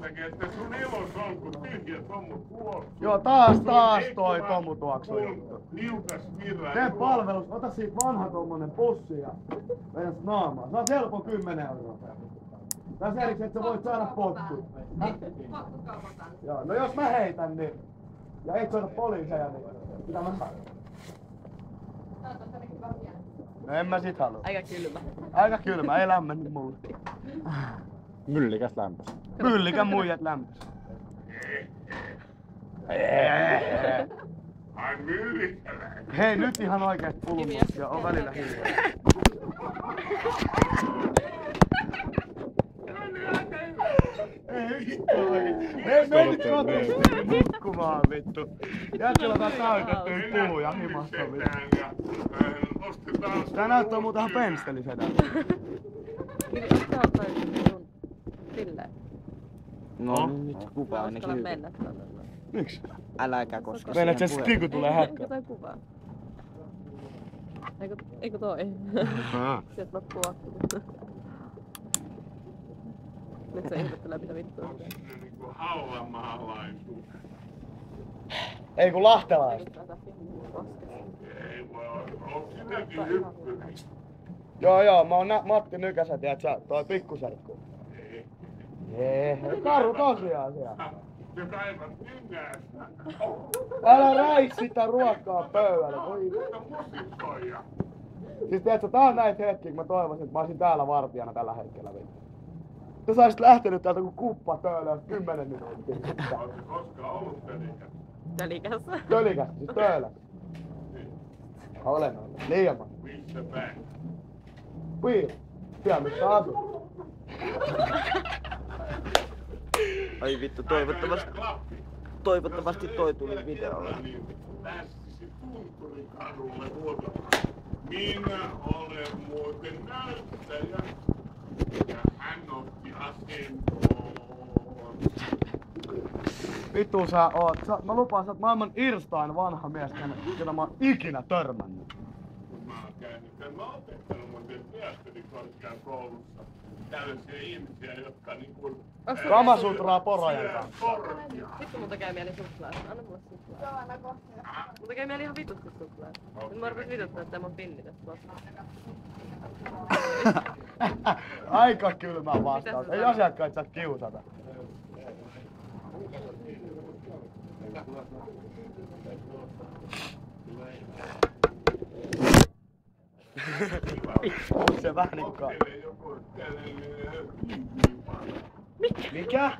takia, että sun elos on kun tyhjä tomu tuoksuu. Joo, taas toi tomu tuoksu juttu. Liukas virran. Tee palvelus, ota siitä vanha tommonen pussi ja vedä naamaa. Saat helpon 10 €. Tässä erikseen, että sä voit saada potkut. Joo, no jos mä heitän niin, ja et soita poliiseja, niin mitä mä saan? No en mä sit halua. Aika kylmä. Aika kylmä, ei lämmennyt mulle. Myllikäs lämpös. Myllikä muijat lämpös. Ai myllikkälä. Hei, nyt ihan oikeesti pulmuksia, on välillä hiljaa. Ei vittu, ei mennyt kotiin nukkumaan vittu. Jätkellä tää täytetty puluja himasta vittu. Tää näyttää muuten ihan penstelisedältä. Ottaa toi sun silleen. No nyt kuva Mä ainakin uskallan hyvin. mennä tonne. Miksi? Äläkä koska Meinaat siihen se puheen. stiku tulee Eikö häkkää? toi kuva? Eikö toi? Sieltä loppuu akku. Nyt se ihmettelee mitä vittua. Niinku hallamaalaisuus. Ei kun lahtelaista. Ei voi olla. Onko sinäkin hyppynen? Joo, mä oon Matti Nykäsä, tiedät sä, toi pikkuserkku. Ei, karu tosiaan siellä. Se kaivat kynäästä. Älä räis sitä ruokaa pöydälle, voi. Musiikkoja. Siis tiedätkö, tää on näitä hetkiä, kun mä toivoisin, että mä olisin täällä vartijana tällä hetkellä vittu. Sä saisit lähtenyt täältä kun kuppa töölöä 10 minuuttia. Oletko koskaan ollut pelikäs? Välikäs. Tölikäs, siis töölö. Olen. Liian monta. Missä päin? Piil. Siellä missä asut. Ai vittu, toivottavasti toi tuli videolle. Pääsisi Tunturikadulle muuten. Minä olen muuten näyttäjä. Ja hän otti asentoon. Vittu sä oot. Mä lupaan, sä oot maailman irstain vanha mies, jota mä oon ikinä törmännyt. Mä oon käynyt, mä oon opettanut muuten teatterikorkeakoulussa tällaisia ihmisiä, jotka niinku... Kamasutraa porojen kanssa. Vittu multa käy mieli suklaata. Anna mulle suklaata. Multa käy mieli ihan vitusti suklaata. Nyt mä rupes vituttaa, että mun pinni tästä loppuu. Aika kylmä vastaus. Ei asiakkaita saa kiusata. Se vähän niinku Mikä?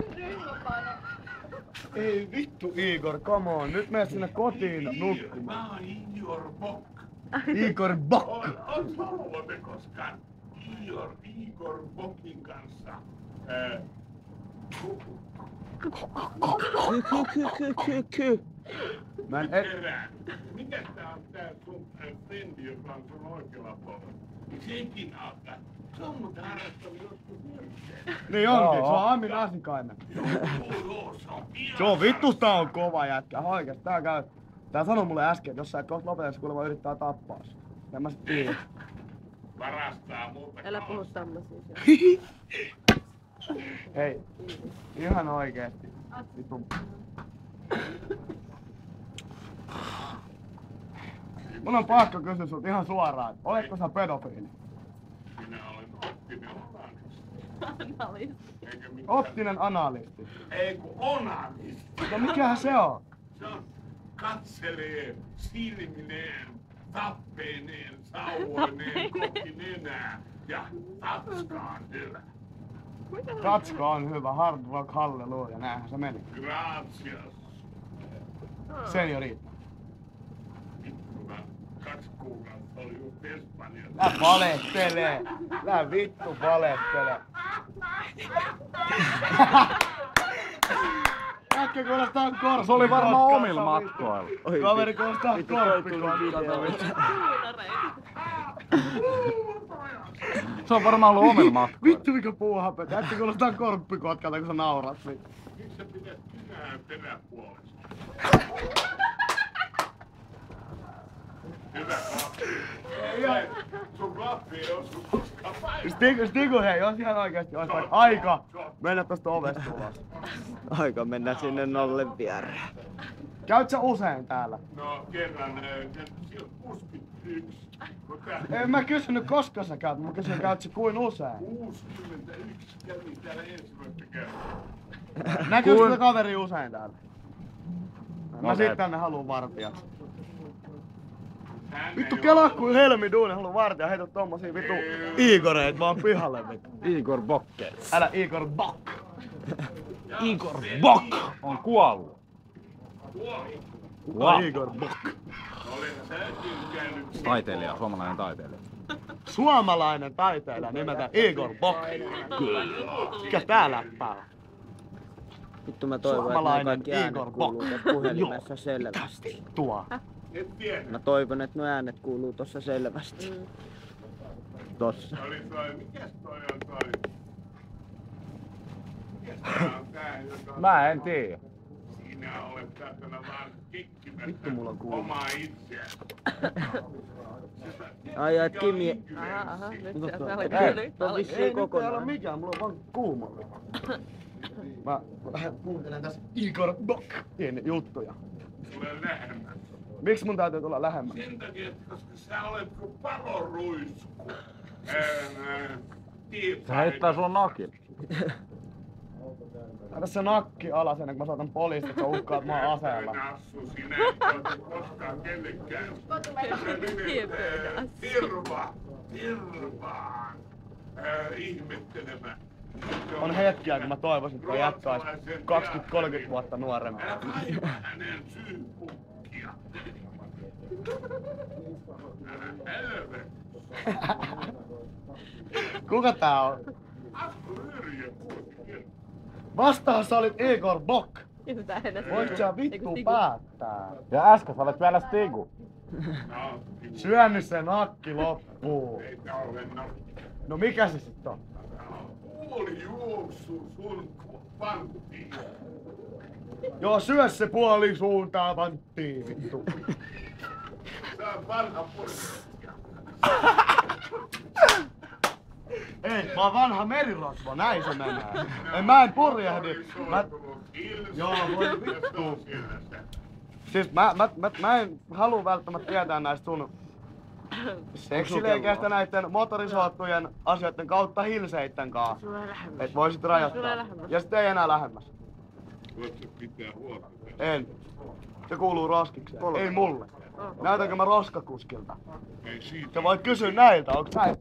Ei vittu Igor, come on. Nyt mene sinne kotiin nukkumaan. Mä oon Igor Bock. Igor Bock. Oot haluatte koskaan Igor Bockin kanssa? Mä en Perään. Mikä tää on tää sun frendi, joka on sun oikealla puolella? Sekin alkaa. Se on muuten harrastanut joskus myrkkeen. Niin onkin, se on Amin Asikainen. Joo, se on pian. Se on vittu, tää on kova jätkä. Oikeesti, tää sanoi mulle äsken, että jos sä et kohta lopeta, se kuulemma yrittää tappaa sut. En mä sit tiedä. Varastaa muuta. Älä puhu tämmösiä. Hei, ihan oikeesti. Vittu. Mun on pakko kysyä sut ihan suoraan, oletko sä pedofiili? Minä olen optinen onanisti. Analisti. Eikä mitään. Optinen analisti. Ei kun onanisti. No mikähän se on? Se on katselee silmineen, tappeineen, sauvoineen, kohti nenää ja tatskaan hyvä. Katsko on hyvä, hard rock, halleluja, näinhän se meni. Gracias. Seniorita. Vittu, mä 2 kuukautta oli just Espanjassa. Lää valehtelee. Lää vittu valehtelee. Äkkä kuulostaa korppikotkalla. Se oli varmaan omilla matkoilla. Kaveri kuulostaa korppikotkalla. Se on varmaan ollut omilla matkoilla. Vittu mikä puuhapet. Äkkä kuulostaa korppikotkalta kun sä naurat. Miksi sä pidät kynää peräpuolesta? Hyvä klappi. Ei, sun klappi ei osu koskaan päin. Stigu hei, jos ihan oikeesti ois vaikka aika mennä tosta ovesta ulos. Aika mennä sinne Nollen viereen. Käyt sä usein täällä? No kerran, silloin 61. En mä kysynyt koska sä käyt, mä kysyn käyt sä kuin usein. 61 kävin täällä ensimmäistä kertaa. Näkyykö sitä kaveri usein täällä? Mä sit tänne haluun vartijaksi. Vittu kelaa kuin helmi duuni haluun vartija, heitä tommosia vittu Igoreit vaan pihalle vittu. Igor Bokke. Älä Igor Bock. Igor Bock on kuollut. Wow. Igor Bock. Olen säkin käynyt. Taiteilija, suomalainen taiteilija. Suomalainen taiteilija nimeltä Igor Bock. Mikä tää läppää on? Vittu mä toivon, että nuo kaikki äänet kuuluu tässä puhelimessa selvästi. Tuo. Et tiedä. Mä toivon, että nuo äänet kuuluu tossa selvästi. Tossa. Oli toi, mikäs toi on toi? Mikäs tää on tää, joka... Mä en tiedä. Sinä olet tähtänä vaan kikkimässä Vittu, mulla on kuullut. omaa itseään. Ai et Kimi... Aha, nyt sieltä oli Ei, nyt toi alkoi. vissiin Ei nyt täällä kokonaan. ole mikään, mulla on vaan kuuma. Mä vähän kuuntelen tässä Igor Bockin juttuja. Tule lähemmäs. Miksi mun täytyy tulla lähemmäs? Sen takia, että koska sä olet kuin paloruisku. Se heittää sun nakin. Laita se nakki alas ennen kuin mä saatan poliisit, että sä uhkaat mua aseella. Nassu, sinä et ole koskaan kellekään. Tirva ihmettelemään. On hetkiä, kun mä toivoisin, että mä jatkais 20-30 vuotta nuorempana. Älä kaiva hänen syypukkia. Helvet. Kuka tää on? Asku Yrjö. Vastaan sä olit Igor Bock. Mitä enää? Voit sä vittu päättää? Ja äsken sä olet vielä Stigu. Syönyt se nakki loppuun. Ei tää ole No mikä se sit on? puoli juoksu sun panttiin. Joo, syö se puoli suuntaa panttiin vittu. Tää on vanha poika. Ei, mä oon vanha merirosvo, näin se menee. Mä en purjehdi. Joo, voi vittu. Siis mä en halua välttämättä tietää näistä sun seksileikeistä näiden motorisoittujen asioiden kautta hilseitten kanssa. Et voisit rajoittaa. Ja sit ei enää lähemmäs. Voitko pitää huolta? En. Se kuuluu roskikseen. Ei mulle. Näytänkö mä roskakuskilta? Ei siitä. Sä voit kysyä näiltä, onks näin?